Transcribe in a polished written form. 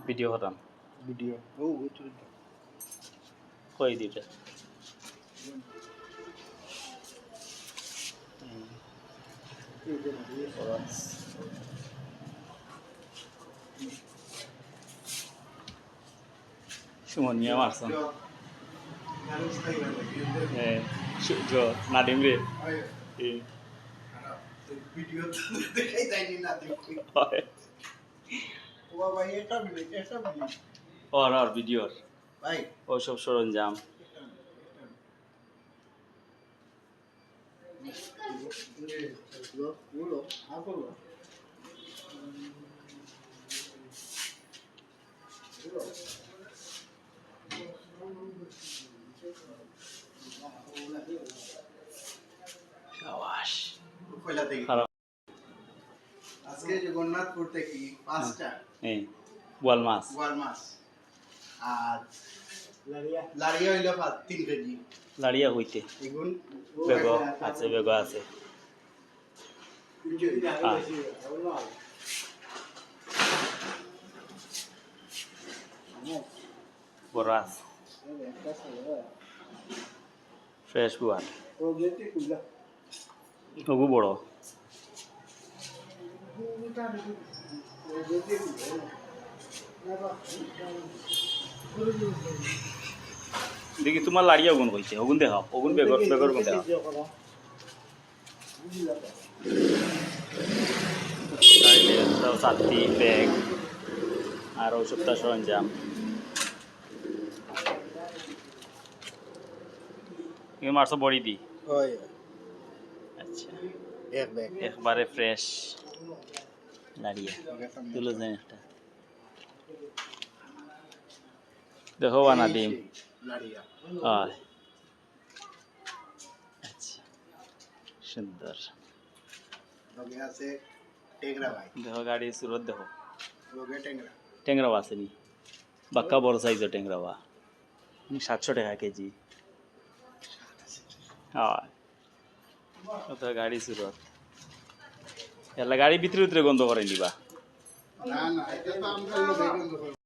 video হতাম video ও চল কই দিটা সুমন মিয়া মারছেন jo nadim re ভিডিও দেখাই যায়নি না দেখি ও ভাই এটা বলি और वीडियो ভাই ও সব সরঞ্জাম বলো বলো শাবাশ কইলা দেখি খারাপ আজকে জগন্নাথপুর থেকে 5টা এই বোয়াল মাছ আর লাড়িয়া হইলো 3 কেজি লাড়িয়া হইতে এগুন বেগো আছে বরাস ফ্রেশ বোয়াল ওগু বড় দেখি তোমার লাড়িয়া ওগুন কইছে ওগুন দেখাও ওগুন বেগর কোন দেখাও ছাতি ব্যাগ আর ওষুধটা সরঞ্জাম তুমি মারছো বড়ি দি হয় আচ্ছা এক ব্যাগ একবারে ফ্রেশ লাড়িয়া তুলো দেন একটা দেখো বানা দিম লাড়িয়া হয় আচ্ছা সুন্দর লগে আছে টেংরা ভাই দেখো গাড়ি সুরত দেখো লগে টেংরা টেংরাও আছে নি বাক্কা বড় সাইজের টেংরাওয়া 700 টাকা কেজি হয় ওটা গাড়ি সুরত এলা গাড়ি ভিতরে গন্ধ করে নিবা না এটা তো আমরা